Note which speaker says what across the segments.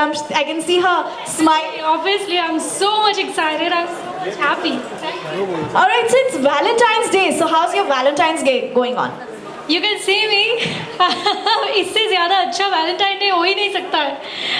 Speaker 1: I can see her smiling.
Speaker 2: Obviously, I'm so much excited. I'm so much happy.
Speaker 1: All right, so it's Valentine's Day. So how's your Valentine's Day going on?
Speaker 2: You can see me. इससे ज़्यादा अच्छा Valentine Day हो ही नहीं सकता है.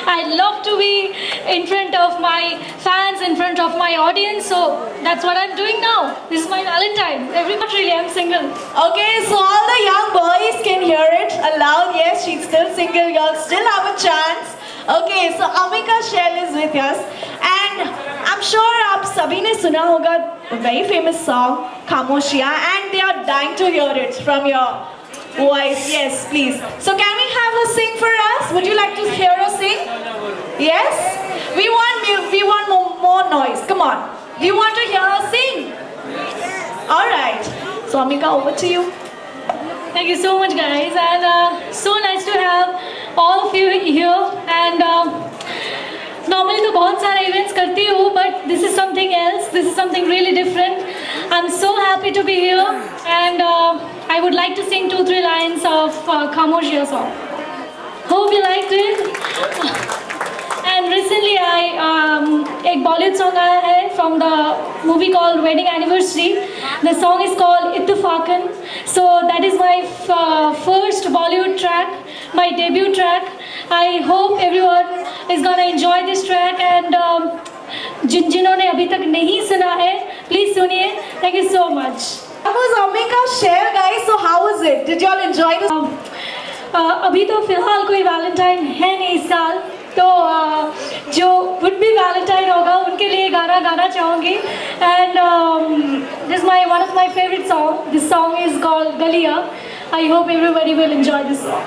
Speaker 2: I love to be in front of my fans, in front of my audience. So that's what I'm doing now. This is my Valentine. Everybody, really, I'm single.
Speaker 1: Okay, so all the young boys can hear it aloud. Yes, she's still single. Y'all still have a chance. Okay, so Amika Shell is with us, and I'm sure आप सभी ने सुना होगा a very famous song Khamoshiya, and they are dying to hear it from your voice. Yes, please. So can we have her sing for us? Would you like to hear her sing? Yes. We want more noise. Come on. We want to hear her sing. All right. So Amika, over to you.
Speaker 2: Thank you so much, guys, and so nice to have all of you here. And normally तो बहुत सारे events करती हूँ, but this is something else. This is something really different. I'm so happy to be here, and I would like to sing 2-3 lines of Khamoshiya song. Hope you liked it. And recently एक Bollywood song आया है from the movie called Wedding Anniversary. The song is called Ittifaqan. So that is my first Bollywood track, my debut track. I hope everyone is gonna enjoy this track, and जिन्होंने अभी तक नहीं सुना है, please सुनिए. Thank you so much.
Speaker 1: That was Amika Shell, guys. So how was it? Did y'all enjoy this?
Speaker 2: अभी तो फिलहाल कोई वैलेंटाइन है नहीं इस साल, तो जो would be वैलेंटाइन होगा उनके लिए गाना गाना चाहूँगी. And this is one of my favorite song. This song is called Galiya. I hope everybody will enjoy this song.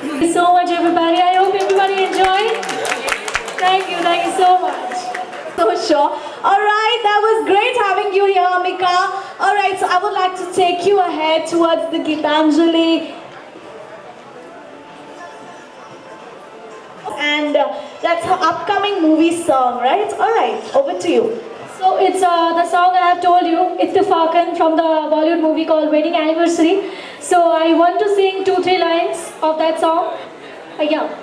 Speaker 2: Thank you so much, everybody. I hope everybody enjoyed. Thank you so much.
Speaker 1: So sure. All right, that was great having you here, Amika. All right, so I would like to take you ahead towards the Gitanjali. And that's her upcoming movie song, right? All right, over to you.
Speaker 2: So it's the song I have told you, Ittifaqan, from the Bollywood movie called Wedding Anniversary. So I want to sing 2-3 lines of that song. Yeah.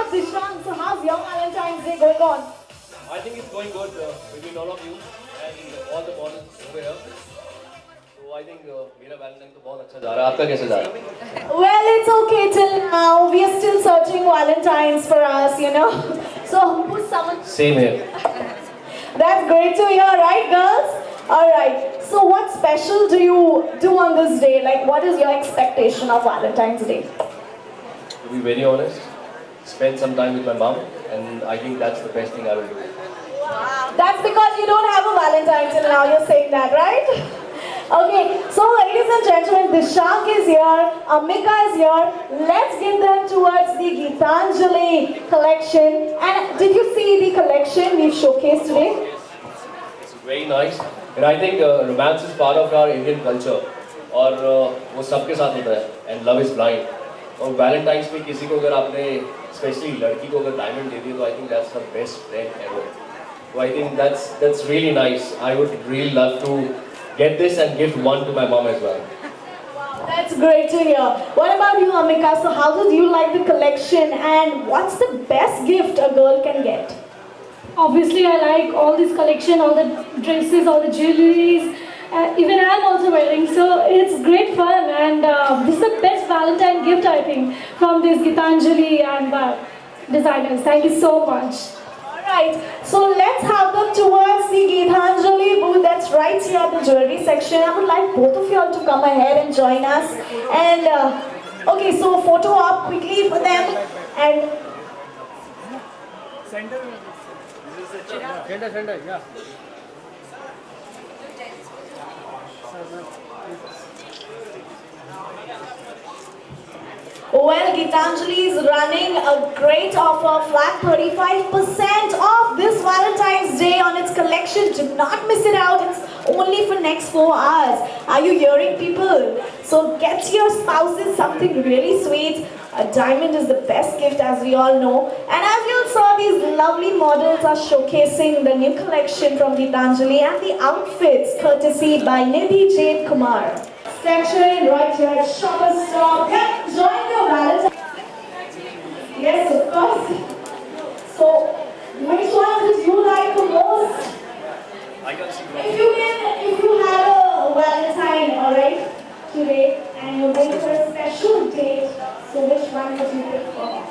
Speaker 1: up Dishant. So how's your Valentine's Day going on?
Speaker 3: I think it's going good between all of you and all the models over here. So I think मेरा Valentine तो बहुत अच्छा जा रहा है. आपका कैसे जा रहा है?
Speaker 1: Well, it's okay till now. We are still searching Valentines for us, you know. So who's someone?
Speaker 3: Same here.
Speaker 1: That's great to hear, right, girls? All right. So what special do you do on this day? Like, what is your expectation of Valentine's Day?
Speaker 3: To be very honest, spend some time with my mom, and I think that's the best thing I will do.
Speaker 1: That's because you don't have a Valentine till now. You're saying that, right? Okay. So, ladies and gentlemen, Dishank is here. Amika is here. Let's get them towards the Geetanjali collection. And did you see the collection we've showcased today?
Speaker 3: It's very nice, and I think romance is part of our Indian culture, और वो सबके साथ होता है. And love is blind. और Valentine's पे किसी को अगर आपने स्पेशली लड़की को अगर डायमंड दे दिया तो I think that's the best friend ever. So I think that's really nice. I would really love to get this and gift one to my mom as well.
Speaker 1: That's great to hear. What about you, Amika? So, how did you like the collection, and what's the best gift a girl can get?
Speaker 2: Obviously, I like all this collection, all the dresses, all the jewelries. Even I'm also wearing, so it's great fun, and this is the best Valentine gift I think from this Geetanjali and designers. Thank you so much.
Speaker 1: Alright, so let's have them towards the Geetanjali booth that's right here at the jewelry section. I would like both of you all to come ahead and join us. And okay, so photo op quickly for them. And
Speaker 4: Center, yeah.
Speaker 1: well, Geetanjali is running a great offer, flat 35% off this Valentine's Day on its collection. Do not miss it out. It's only for next 4 hours. Are you hearing, people? So get your spouses something really sweet. A diamond is the best gift, as we all know. And as you saw, these lovely models are showcasing the new collection from Geetanjali and the outfits courtesy by Nidhi Jane Kumar. Section right here at Shoppers Stop. Yeah, join your Valentine. Yes, of course. So, which one did you like the most?
Speaker 3: I can see
Speaker 1: If you had a Valentine, alright, today, and you're going for a special date, so which one would you pick for?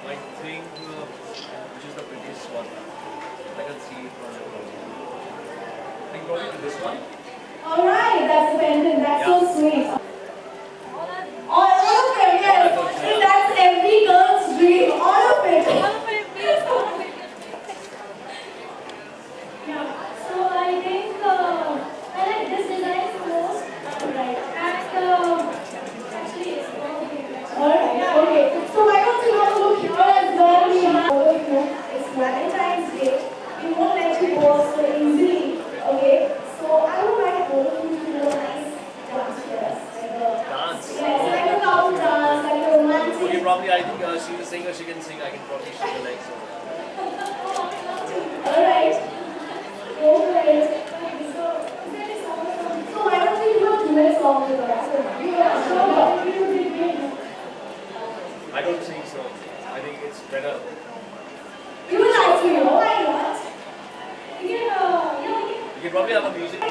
Speaker 3: I think which is the prettiest one. I can see it from the I think probably this one.
Speaker 1: Alright, that's the pendant, that's so sweet. All of them, yes. That's every girl's dream, all of it.
Speaker 2: Yeah. So I think I like this design the most. Right. And actually, it's
Speaker 1: Alright, okay. So why don't you have a look here as well? We have all of you. It's Valentine's Day. We won't let you go so easily. Okay? So I would like all of you to do a nice dance for us.
Speaker 3: Dance.
Speaker 1: Yes, like a couple dance, like a romantic.
Speaker 3: Okay, probably I think she's a singer. She can sing. I can probably sing the legs.
Speaker 1: Alright. Go for it. So why don't we do a duet song with us?
Speaker 3: I don't think so. I think it's better.
Speaker 1: You would like to, why not?
Speaker 3: You can probably have a music.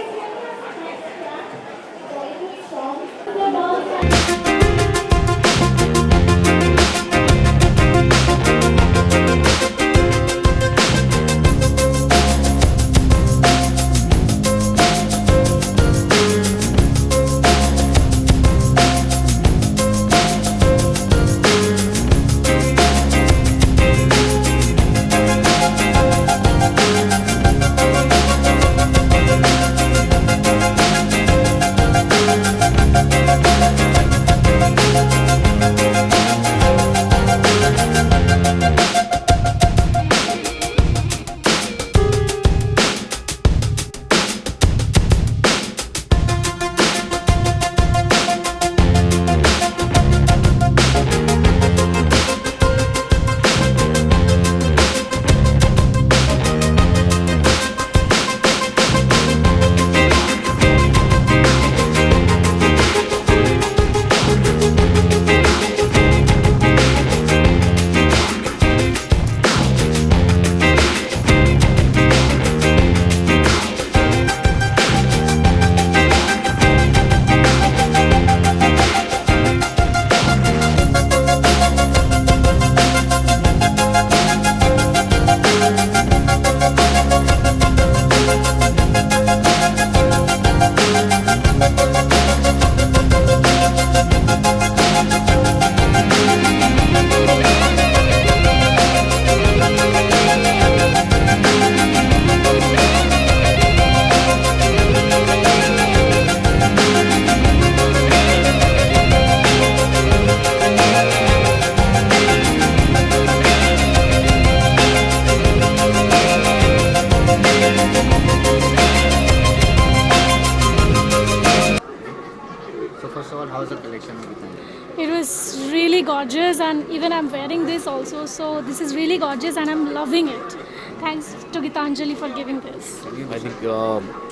Speaker 2: gorgeous, and even I'm wearing this also. So this is really gorgeous, and I'm loving it. Thanks to Gitanjali for giving this.
Speaker 3: I think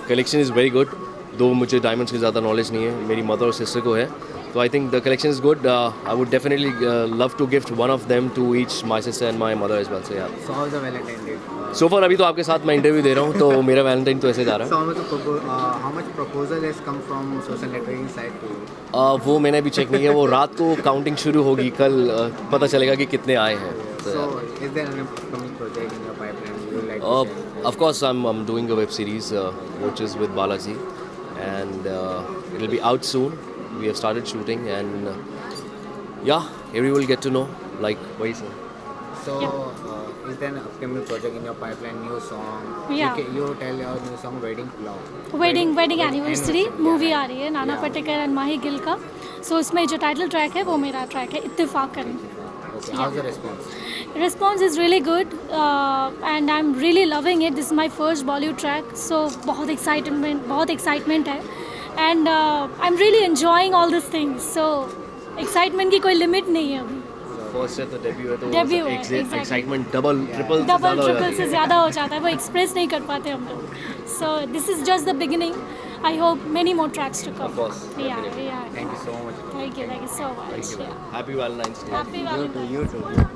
Speaker 3: collection is very good. दो मुझे diamonds की ज़्यादा knowledge नहीं है, मेरी mother और sister को है. तो I think the collection is good. I would definitely love to gift one of them to each my sister and my mother as well. So यार
Speaker 4: So how's the Valentine Day?
Speaker 3: So for अभी तो आपके साथ मैं interview दे रहा हूँ, तो मेरा वैलेंटाइन तो ऐसे जा रहा है.
Speaker 4: How much proposal has come from social networking side to you?
Speaker 3: वो मैंने अभी चेक नहीं किया. वो रात को काउंटिंग शुरू होगी, कल पता चलेगा कि कितने आए हैं.
Speaker 4: So is there any upcoming project in your pipeline you would like to share?
Speaker 3: Of course, I'm doing a web series which is with Balaji, and it'll be out soon. We have started shooting, and yeah, everyone will get to know. Like what you say.
Speaker 4: So is there an upcoming project in your pipeline, new song?
Speaker 2: Yeah.
Speaker 4: You tell your new song Wedding Vlog.
Speaker 2: Wedding anniversary movie आ रही है Nana Patekar and माही गिल का. सो उसमें जो title track है वो मेरा track है, इत्तेफाक करें.
Speaker 4: Okay. How's the response?
Speaker 2: Response is really good, and I'm really loving it. This is my first Bollywood track, so बहुत excitement है, and I'm really enjoying all these things. So excitement की कोई limit नहीं है अभी.
Speaker 3: First है तो debut है, तो
Speaker 2: Debut है, exactly.
Speaker 3: Excitement double triple
Speaker 2: triple से ज़्यादा हो जाता है, वो एक्सप्रेस नहीं कर पाते हम लोग. So this is just the beginning. I hope many more tracks to come.
Speaker 3: Of course,
Speaker 2: Yeah.
Speaker 4: Thank you so much.
Speaker 2: Thank you so much.
Speaker 3: Thank you.
Speaker 2: Yeah.
Speaker 3: Happy Valentine's Day.
Speaker 2: Happy
Speaker 4: You
Speaker 2: Valentine's.
Speaker 4: too. You too.